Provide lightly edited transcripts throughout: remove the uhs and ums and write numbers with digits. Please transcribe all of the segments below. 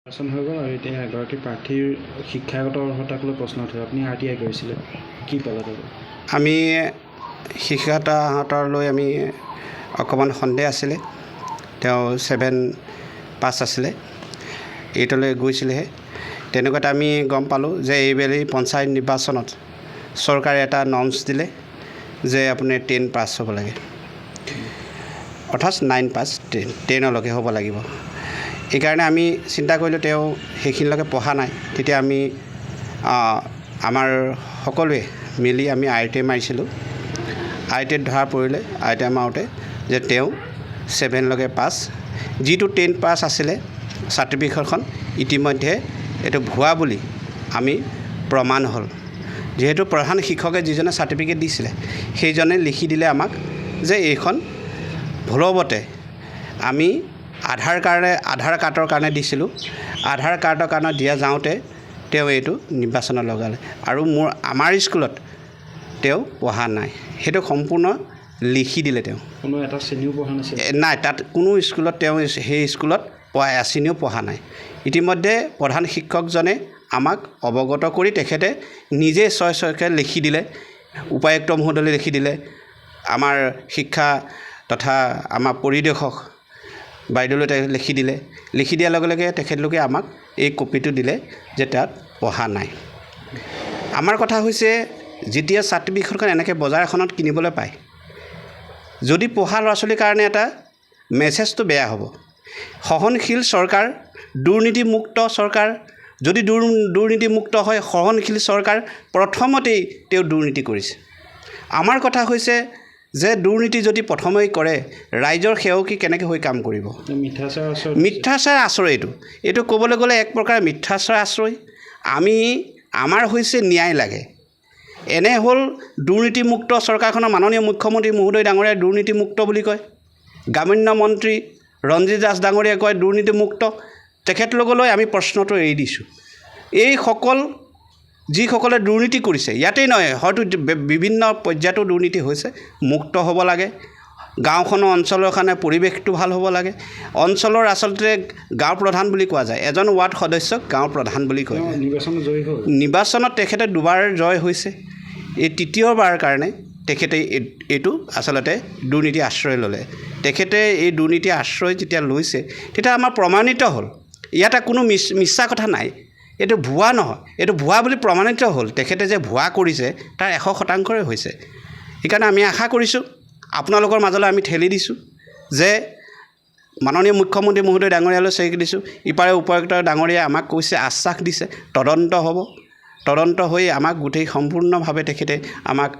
নিৰ্বাচন হৈ গ'ল আৰু এতিয়া এগৰাকী প্ৰাৰ্থীৰ শিক্ষাগত অৰ্হতাক লৈ প্ৰশ্ন উঠে। আপুনি RTI কৰিছিলে, কি পালে তাত? আমি শিক্ষাগত অৰ্হতাক লৈ আমি অকণমান সন্দেহ আছিলে। তেওঁ 7 পাছ আছিলে, 8লৈ গৈছিলেহে। তেনেকুৱাতে আমি গম পালোঁ যে এইবেলি পঞ্চায়ত নিৰ্বাচনত চৰকাৰে এটা নৰ্মছ দিলে যে আপুনি 10 পাছ হ'ব লাগে, অৰ্থাৎ 9 পাছ 10লৈকে হ'ব লাগিব। সেইকাৰণে আমি চিন্তা কৰিলোঁ তেওঁ সেইখিনিলৈকে পঢ়া নাই। তেতিয়া আমি আমাৰ সকলোৱে মিলি আমি RTI মাৰিছিলোঁ। RTIত ধৰা পৰিলে, RTI মাৰোঁতে যে তেওঁ 7লৈকে পাছ, যিটো 10 পাছ আছিলে চাৰ্টিফিকেটখন ইতিমধ্যে এইটো ভুৱা বুলি আমি প্ৰমাণ হ'ল। যিহেতু প্ৰধান শিক্ষকে যিজনে চাৰ্টিফিকেট দিছিলে সেইজনে লিখি দিলে আমাক যে এইখন ভুলবতে আমি আধাৰ কাৰ্ডৰ কাৰণে দিছিলোঁ। আধাৰ কাৰ্ডৰ কাৰণে দিয়া যাওঁতে তেওঁ এইটো নিৰ্বাচনত লগালে আৰু আমাৰ স্কুলত তেওঁ পঢ়া নাই, সেইটো সম্পূৰ্ণ লিখি দিলে। তেওঁ কোনো এটা শ্ৰেণীও পঢ়া নাছিল? নাই, তাত কোনো স্কুলত তেওঁ সেই স্কুলত শ্ৰেণীও পঢ়া নাই। ইতিমধ্যে প্ৰধান শিক্ষকজনে আমাক অৱগত কৰি তেখেতে নিজে স্বকে লিখি দিলে, উপায়ুক্ত মহোদয়লৈ লিখি দিলে, আমাৰ শিক্ষা তথা আমাৰ পৰিদৰ্শক বাইদেউলৈ লিখি দিলে। লিখি দিয়াৰ লগে লগে তেখেতলোকে আমাক এই কপিটো দিলে যে তাত পঢ়া নাই। আমাৰ কথা হৈছে যেতিয়া চাৰ্টিফিকেটখন এনেকৈ বজাৰ এখনত কিনিবলৈ পায়, যদি পঢ়া ল'ৰা ছোৱালীৰ কাৰণে এটা মেছেজটো বেয়া হ'ব। সহনশীল চৰকাৰ, দুৰ্নীতিমুক্ত চৰকাৰ, যদি দুৰ্নীতিমুক্ত হয় সহনশীল চৰকাৰ, প্ৰথমতেই তেওঁ দুৰ্নীতি কৰিছে। আমাৰ কথা হৈছে যে দুৰ্নীতি যদি প্ৰথমেই কৰে, ৰাইজৰ সেৱকী কেনেকৈ হৈ কাম কৰিব? মিথ্যাচাৰ আশ্ৰয়। এইটো ক'বলৈ গ'লে এক প্ৰকাৰ মিথ্যাচাৰ আশ্ৰয়। আমাৰ হৈছে ন্যায় লাগে। এনে হ'ল দুৰ্নীতিমুক্ত চৰকাৰখনৰ মাননীয় মুখ্যমন্ত্ৰী মহোদয় ডাঙৰীয়াই দুৰ্নীতিমুক্ত বুলি কয়, গ্ৰামীণ মন্ত্ৰী ৰঞ্জিত দাস ডাঙৰীয়াই কয় দুৰ্নীতিমুক্ত। তেখেতলোকলৈ আমি প্ৰশ্নটো এৰি দিছোঁ। যিসকলে দুৰ্নীতি কৰিছে, ইয়াতেই নহয়, হয়তো বিভিন্ন পৰ্যায়তো দুৰ্নীতি হৈছে, মুক্ত হ'ব লাগে। গাঁওখনৰ অঞ্চলৰ কাৰণে পৰিৱেশটো ভাল হ'ব লাগে। অঞ্চলৰ আচলতে গাঁও প্ৰধান বুলি কোৱা যায়, এজন ৱাৰ্ড সদস্যক গাঁও প্ৰধান বুলি কয়। নিৰ্বাচনত তেখেতে 2বাৰ জয় হৈছে, এই 3য়বাৰ কাৰণে তেখেতে এইটো আচলতে দুৰ্নীতি আশ্ৰয় ল'লে। তেখেতে এই দুৰ্নীতি আশ্ৰয় যেতিয়া লৈছে তেতিয়া আমাৰ প্ৰমাণিত হ'ল, ইয়াতে কোনো মিছা কথা নাই, এইটো ভুৱা নহয়, এইটো ভুৱা বুলি প্ৰমাণিত হ'ল। তেখেতে যে ভুৱা কৰিছে তাৰ 100% হৈছে। সেইকাৰণে আমি আশা কৰিছোঁ, আপোনালোকৰ মাজলৈ আমি ঠেলি দিছোঁ যে মাননীয় মুখ্যমন্ত্ৰী মহোদয় ডাঙৰীয়ালৈ চেকি দিছোঁ। ইপাৰে উপায়ুক্ত ডাঙৰীয়াই আমাক কৈছে, আশ্বাস দিছে তদন্ত হ'ব, তদন্ত হৈ আমাক গোটেই সম্পূৰ্ণভাৱে তেখেতে আমাক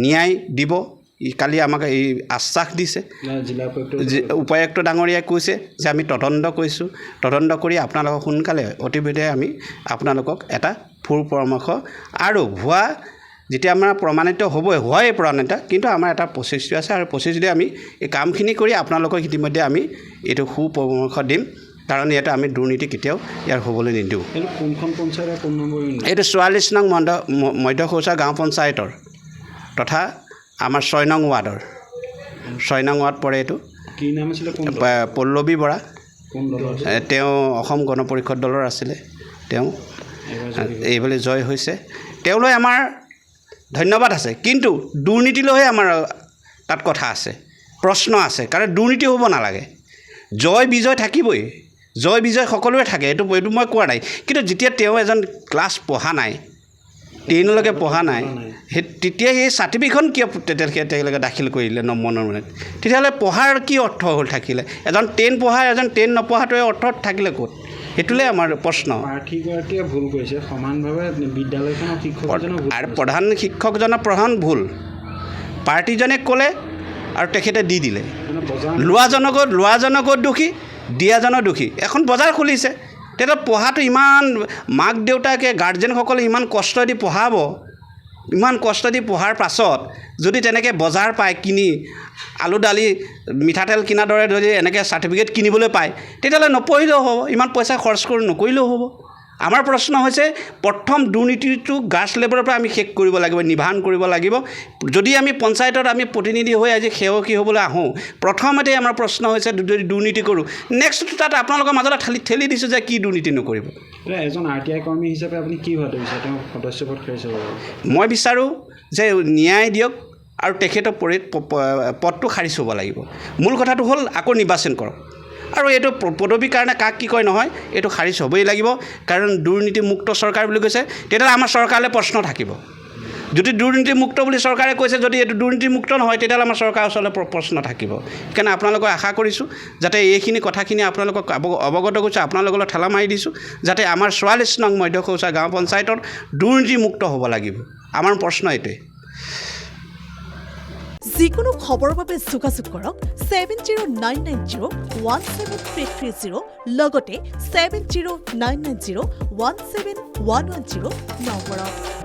ন্যায় দিব। কালি আমাক এই আশ্বাস দিছে। উপায়ুক্ত ডাঙৰীয়াই কৈছে যে আমি তদন্ত কৰিছোঁ, তদন্ত কৰি আপোনালোকক সোনকালে অতিবিধে আমি আপোনালোকক এটা পৰামৰ্শ আৰু ভুৱা যেতিয়া আমাৰ প্ৰমাণিত হ'বই, হোৱাই প্ৰমাণিত, কিন্তু আমাৰ এটা প্ৰচেষ্টা আছে আৰু প্ৰচেষ্টাৰে আমি এই কামখিনি কৰি আপোনালোকক ইতিমধ্যে আমি এইটো পৰামৰ্শ দিম। কাৰণ ইয়াতে আমি দুৰ্নীতি কেতিয়াও ইয়াৰ হ'বলৈ নিদিওঁ। কোনখন পঞ্চায়তৰ কোন নম্বৰ? এইটো 44 নং মধ্য খৌচা গাঁও পঞ্চায়তৰ তথা আমাৰ 6 নং ৱাৰ্ডৰ 6 নং ৱাৰ্ড পৰে। এইটো কি নাম আছিলে? পল্লৱী বৰা। তেওঁ অসম গণ পৰিষদ দলৰ আছিলে। তেওঁ এইবেলি জয় হৈছে। তেওঁলৈ আমাৰ ধন্যবাদ আছে, কিন্তু দুৰ্নীতিলৈহে আমাৰ তাত কথা আছে, প্ৰশ্ন আছে। কাৰণ দুৰ্নীতি হ'ব নালাগে, জয় বিজয় থাকিবই, জয় বিজয় সকলোৰে থাকে, এইটো মই কোৱা নাই। কিন্তু যেতিয়া তেওঁ এজন ক্লাছ পঢ়া নাই, 10লৈকে পঢ়া নাই, তেতিয়া সেই চাৰ্টিফিকেটখন কিয় তেওঁলোকে দাখিল কৰিলে মনে? তেতিয়াহ'লে পঢ়াৰ কি অৰ্থ হ'ল থাকিলে? এজন 10 পঢ়া, এজন 10 নপঢ়াটোৱে অৰ্থ থাকিলে ক'ত? সেইটোলৈ আমাৰ প্ৰশ্ন। প্ৰাৰ্থীগৰাকীয়ে ভুল কৰিছে, সমানভাৱে বিদ্যালয়খনৰ শিক্ষকজনৰ আৰু প্ৰধান শিক্ষকজনৰ প্ৰধান ভুল। পাৰ্টীজনে ক'লে আৰু তেখেতে দি দিলে। লোৱাজনকো দোষী, দিয়াজনৰ দোষী। এখন বজাৰ খুলিছে, তেতিয়া পঢ়াটো ইমান মাক দেউতাকে গাৰ্জেনসকলে ইমান কষ্ট দি পঢ়াব, ইমান কষ্ট দি পঢ়াৰ পাছত যদি তেনেকৈ বজাৰ পায় কিনি, আলু দালি মিঠাতেল কিনাৰ দৰে যদি এনেকৈ চাৰ্টিফিকেট কিনিবলৈ পায়, তেতিয়াহ'লে নপঢ়িলেও হ'ব, ইমান পইচা খৰচ কৰি নকৰিলেও হ'ব। আমাৰ প্ৰশ্ন হৈছে প্ৰথম দুৰ্নীতিটো গ্ৰাছ লেভেলৰ পৰা আমি শেষ কৰিব লাগিব, নিৰ্ধাৰণ কৰিব লাগিব। যদি আমি পঞ্চায়তত আমি প্ৰতিনিধি হৈ আজি সেৱকী হ'বলৈ আহোঁ, প্ৰথমতে আমাৰ প্ৰশ্ন হৈছে যদি দুৰ্নীতি কৰোঁ, নেক্সট তাত আপোনালোকৰ মাজতে ঠেলি দিছোঁ যে কি দুৰ্নীতি নকৰিব। এজন RTI কৰ্মী হিচাপে আপুনি কি হোৱাটো বিচাৰে, তেওঁ সদস্যপদ খাৰিজ হ'ব? মই বিচাৰোঁ যে ন্যায় দিয়ক আৰু তেখেতৰ পদটো খাৰিজ হ'ব লাগিব। মূল কথাটো হ'ল আকৌ নিৰ্বাচন কৰক, আৰু এইটো পদবীৰ কাৰণে কাক কি কয় নহয়, এইটো খাৰিজ হ'বই লাগিব। কাৰণ দুৰ্নীতিমুক্ত চৰকাৰ বুলি কৈছে, তেতিয়াহ'লে আমাৰ চৰকাৰলৈ প্ৰশ্ন থাকিব। যদি দুৰ্নীতিমুক্ত বুলি চৰকাৰে কৈছে, যদি এইটো দুৰ্নীতিমুক্ত নহয়, তেতিয়াহ'লে আমাৰ চৰকাৰৰ ওচৰলৈ প্ৰশ্ন থাকিব। সেইকাৰণে আপোনালোকক আশা কৰিছোঁ যাতে এইখিনি কথাখিনি আপোনালোকক অৱগত কৰিছোঁ, আপোনালোকলৈ ঠেলা মাৰি দিছোঁ যাতে আমাৰ 44 নং মধ্যখৌচা গাঁও পঞ্চায়তৰ দুৰ্নীতিমুক্ত হ'ব লাগিব। আমাৰ প্ৰশ্ন এইটোৱে। যিকোনো খবৰৰ বাবে যোগাযোগ কৰক 7099017330 লগতে 7099017110 নম্বৰত।